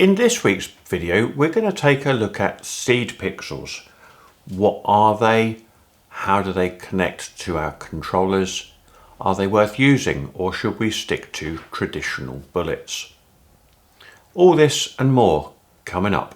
In this week's video, we're going to take a look at seed pixels. What are they? How do they connect to our controllers? Are they worth using, or should we stick to traditional bullets? All this and more coming up.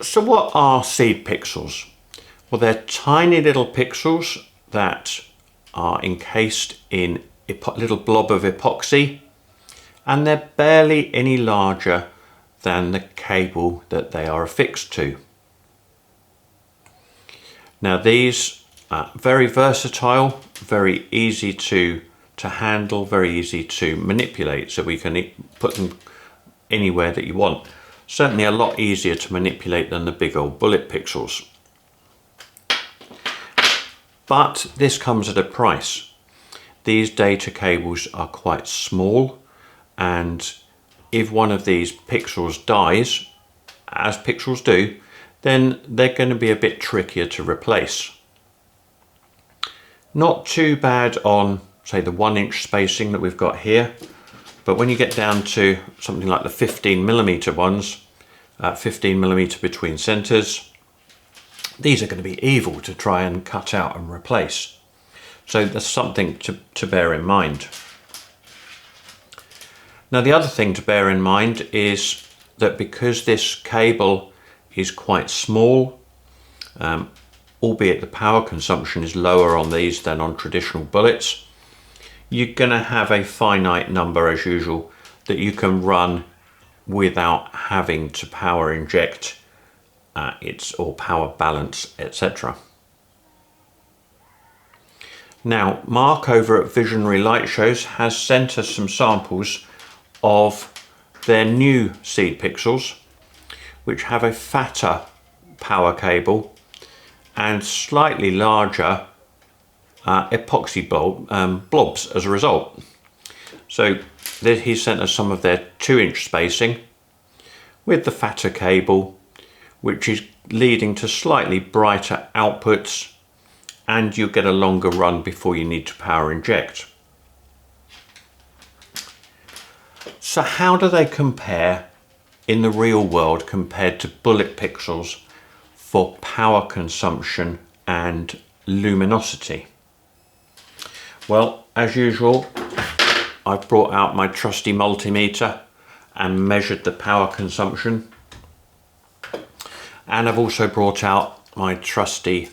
So what are seed pixels? Well, they're tiny little pixels that are encased in a little blob of epoxy, and they're barely any larger than the cable that they are affixed to. Now these are very versatile, very easy to handle, very easy to manipulate, so we can put them anywhere that you want. Certainly a lot easier to manipulate than the big old bullet pixels. But this comes at a price. These data cables are quite small, and if one of these pixels dies, as pixels do, then they're going to be a bit trickier to replace. Not too bad on, say, the 1-inch spacing that we've got here, but when you get down to something like the 15mm ones, 15mm between centres, these are going to be evil to try and cut out and replace. So that's something to bear in mind. Now the other thing to bear in mind is that because this cable is quite small, albeit the power consumption is lower on these than on traditional bullets, you're going to have a finite number, as usual, that you can run without having to power inject or power balance, etc. Now, Mark over at Visionary Light Shows has sent us some samples of their new seed pixels, which have a fatter power cable and slightly larger epoxy blobs as a result. So he sent us some of their 2-inch spacing with the fatter cable, which is leading to slightly brighter outputs, and you get a longer run before you need to power inject. So how do they compare in the real world compared to bullet pixels for power consumption and luminosity? Well, as usual, I've brought out my trusty multimeter and measured the power consumption. And I've also brought out my trusty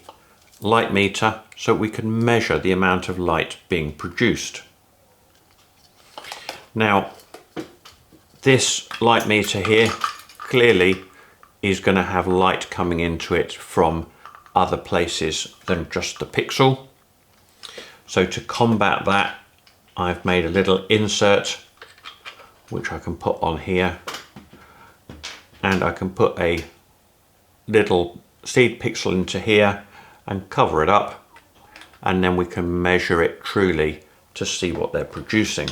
light meter so we can measure the amount of light being produced. Now, this light meter here clearly is going to have light coming into it from other places than just the pixel. So to combat that, I've made a little insert which I can put on here, and I can put a little seed pixel into here and cover it up, and then we can measure it truly to see what they're producing.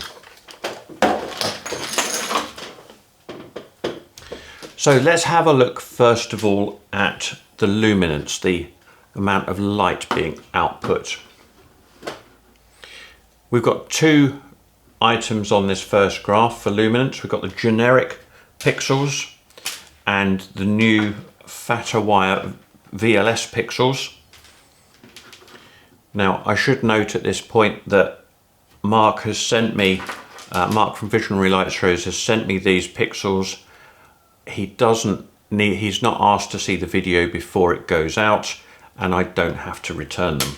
So let's have a look first of all at the luminance, the amount of light being output. We've got two items on this first graph for luminance. We've got the generic pixels and the new fatter wire VLS pixels. Now I should note at this point that Mark has sent me, Mark from Visionary Light Shows has sent me these pixels. He's not asked to see the video before it goes out, and I don't have to return them.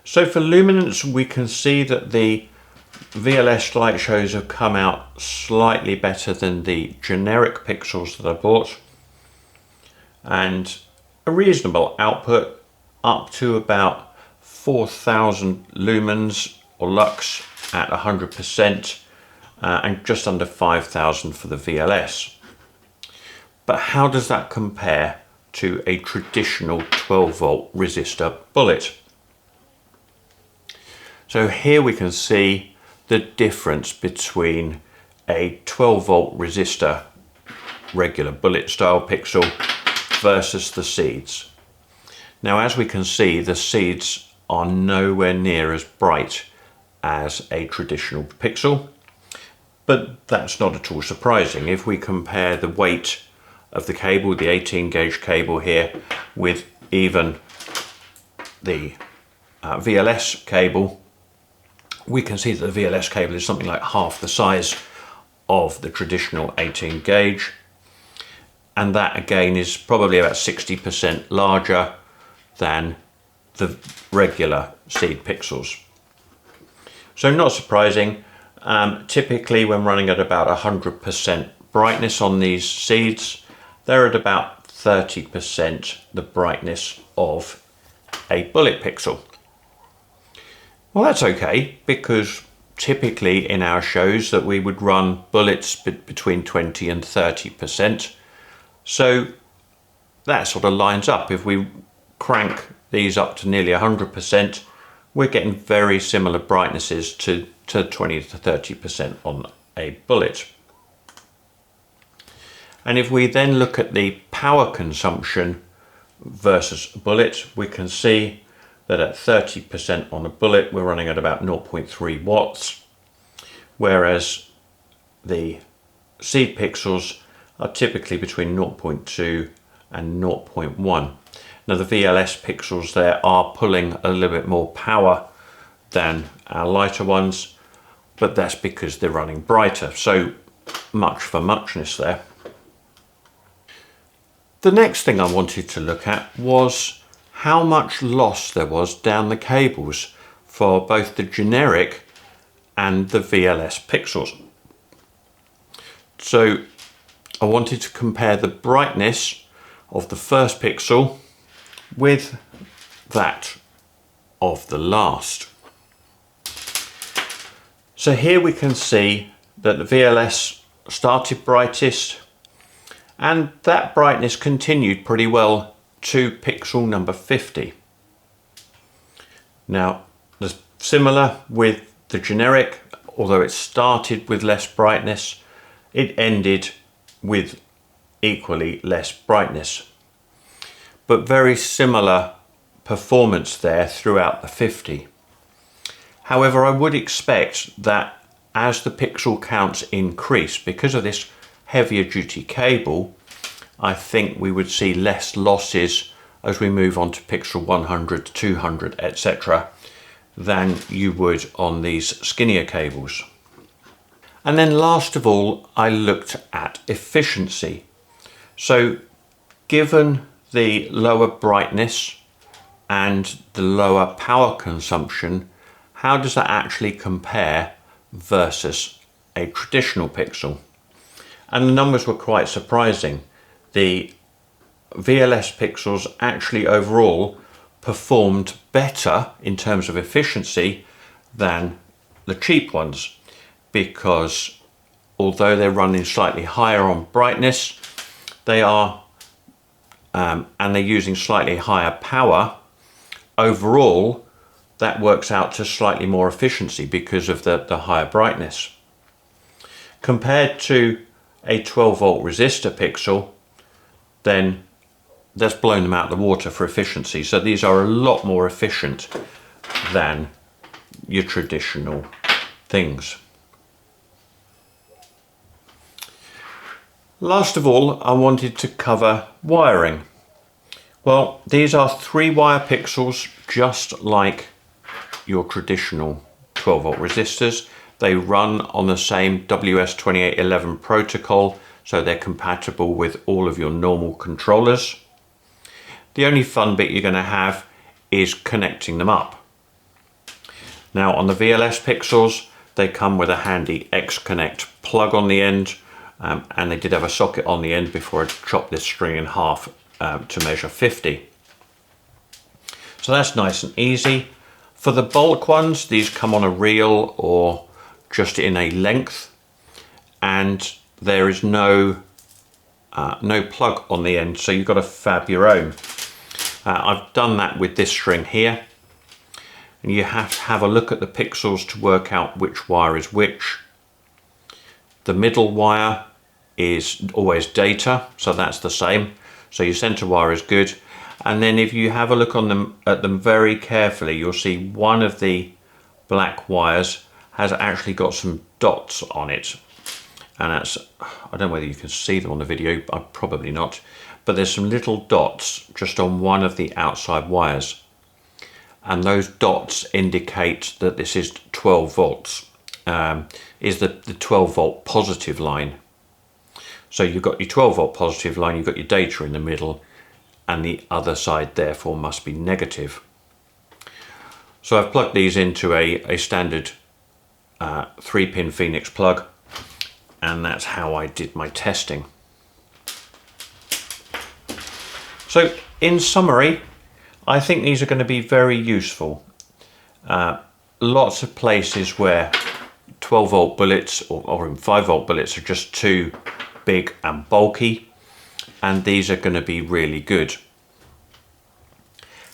So for luminance, we can see that the VLS light shows have come out slightly better than the generic pixels that I bought, and a reasonable output up to about 4,000 lumens or lux at 100%, and just under 5,000 for the VLS. But how does that compare to a traditional 12-volt resistor bullet? So here we can see the difference between a 12-volt resistor regular bullet style pixel versus the seeds. Now, as we can see, the seeds are nowhere near as bright as a traditional pixel, but that's not at all surprising. If we compare the weight of the cable, the 18 gauge cable here, with even the VLS cable, we can see that the VLS cable is something like half the size of the traditional 18 gauge, and that again is probably about 60% larger than the regular seed pixels. So not surprising. Typically when running at about 100% brightness on these seeds, they're at about 30% the brightness of a bullet pixel. Well, that's okay, because typically in our shows that we would run bullets between 20 and 30%. So that sort of lines up. If we crank these up to nearly 100%, we're getting very similar brightnesses to 20 to 30% on a bullet. And if we then look at the power consumption versus a bullet, we can see that at 30% on a bullet, we're running at about 0.3 watts, whereas the seed pixels are typically between 0.2 and 0.1. Now the VLS pixels there are pulling a little bit more power than our lighter ones, but that's because they're running brighter. So much for muchness there. The next thing I wanted to look at was how much loss there was down the cables for both the generic and the VLS pixels. So I wanted to compare the brightness of the first pixel with that of the last. So here we can see that the VLS started brightest, and that brightness continued pretty well to pixel number 50. Now, similar with the generic, although it started with less brightness, it ended with equally less brightness. But very similar performance there throughout the 50. However, I would expect that as the pixel counts increase, because of this heavier duty cable, I think we would see less losses as we move on to pixel 100, 200, etc. than you would on these skinnier cables. And then last of all, I looked at efficiency. So given the lower brightness and the lower power consumption, how does that actually compare versus a traditional pixel? And the numbers were quite surprising. The VLS pixels actually overall performed better in terms of efficiency than the cheap ones, because although they're running slightly higher on brightness, they are and they're using slightly higher power, overall that works out to slightly more efficiency because of the higher brightness. Compared to a 12 volt resistor pixel, then that's blown them out of the water for efficiency. So these are a lot more efficient than your traditional things. Last of all, I wanted to cover wiring. Well, these are 3-wire pixels, just like your traditional 12 volt resistors. They run on the same WS2811 protocol, so they're compatible with all of your normal controllers. The only fun bit you're going to have is connecting them up. Now on the VLS pixels, they come with a handy X-Connect plug on the end, and they did have a socket on the end before I chopped this string in half to measure 50. So that's nice and easy. For the bulk ones, these come on a reel or just in a length, and there is no plug on the end, so you've got to fab your own. I've done that with this string here, and you have to have a look at the pixels to work out which wire is which. The middle wire is always data, so that's the same. So your center wire is good, And then if you have a look at them very carefully, you'll see one of the black wires has actually got some dots on it. And that's, I don't know whether you can see them on the video, probably not, but there's some little dots just on one of the outside wires. And those dots indicate that this is 12 volts, is the 12 volt positive line. So you've got your 12 volt positive line, you've got your data in the middle, and the other side therefore must be negative. So I've plugged these into a standard 3-pin Phoenix plug, and that's how I did my testing. So in summary, I think these are going to be very useful. Lots of places where 12 volt bullets or even 5 volt bullets are just too big and bulky, and these are going to be really good.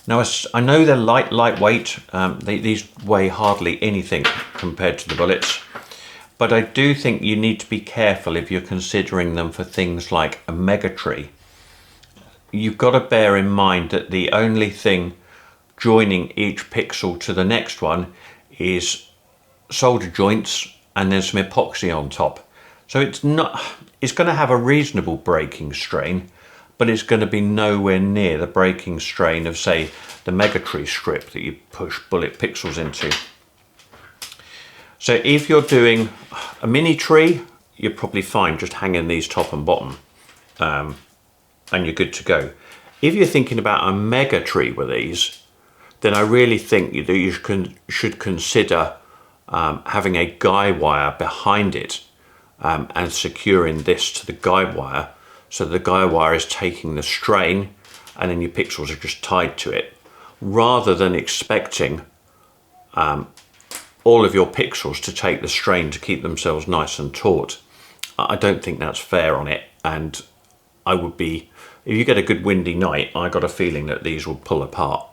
Now I know they're lightweight, these weigh hardly anything compared to the bullets, but I do think you need to be careful if you're considering them for things like a mega tree. You've got to bear in mind that the only thing joining each pixel to the next one is solder joints and then some epoxy on top. So it's going to have a reasonable breaking strain, but it's going to be nowhere near the breaking strain of, say, the Megatree strip that you push bullet pixels into. So if you're doing a mini tree, you're probably fine just hanging these top and bottom, and you're good to go. If you're thinking about a mega tree with these, then I really think that you should consider having a guy wire behind it and securing this to the guy wire, so the guy wire is taking the strain and then your pixels are just tied to it, rather than expecting all of your pixels to take the strain to keep themselves nice and taut. I don't think that's fair on it, and I would be, if you get a good windy night, I got a feeling that these will pull apart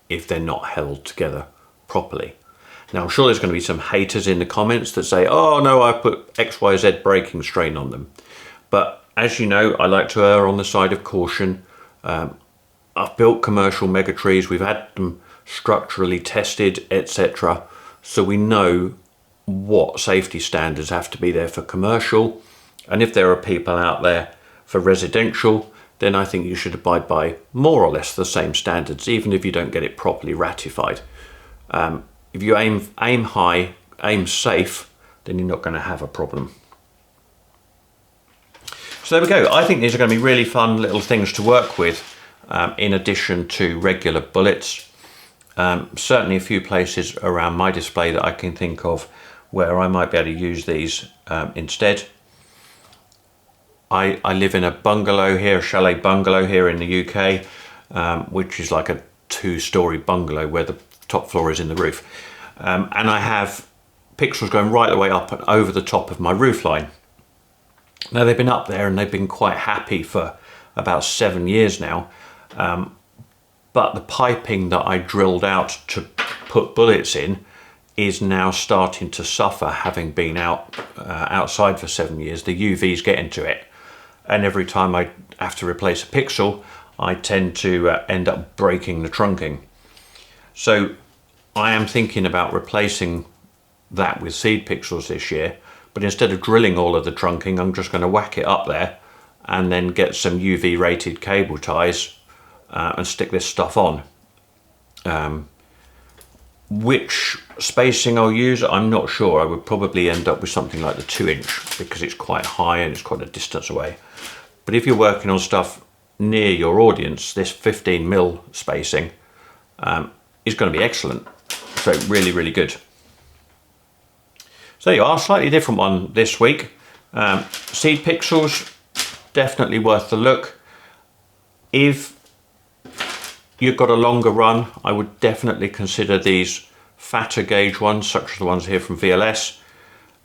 if they're not held together properly. Now I'm sure there's going to be some haters in the comments that say, oh no, I put XYZ braking strain on them. But as you know, I like to err on the side of caution. I've built commercial mega trees, we've had them structurally tested, etc. So we know what safety standards have to be there for commercial. And if there are people out there for residential, then I think you should abide by more or less the same standards, even if you don't get it properly ratified. If you aim high, aim safe, then you're not going to have a problem. So there we go. I think these are going to be really fun little things to work with, in addition to regular bullets. Certainly a few places around my display that I can think of where I might be able to use these instead. I live in a bungalow here, a chalet bungalow here in the UK, which is like a 2-story bungalow where the top floor is in the roof. And I have pixels going right the way up and over the top of my roof line. Now they've been up there and they've been quite happy for about 7 years now. But the piping that I drilled out to put bullets in is now starting to suffer, having been outside for 7 years. The UVs get into it, and every time I have to replace a pixel, I tend to end up breaking the trunking. So I am thinking about replacing that with seed pixels this year, but instead of drilling all of the trunking, I'm just going to whack it up there and then get some UV rated cable ties and stick this stuff on. Which spacing I'll use, I'm not sure. I would probably end up with something like the 2-inch because it's quite high and it's quite a distance away. But if you're working on stuff near your audience, this 15mm spacing is going to be excellent. So really, really good. So there you are, slightly different one this week. Seed pixels, definitely worth the look. If you've got a longer run, I would definitely consider these fatter gauge ones, such as the ones here from VLS.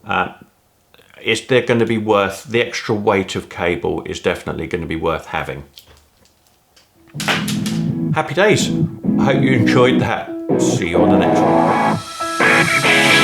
They're going to be worth, the extra weight of cable is definitely going to be worth having. Happy days. I hope you enjoyed that. See you on the next one.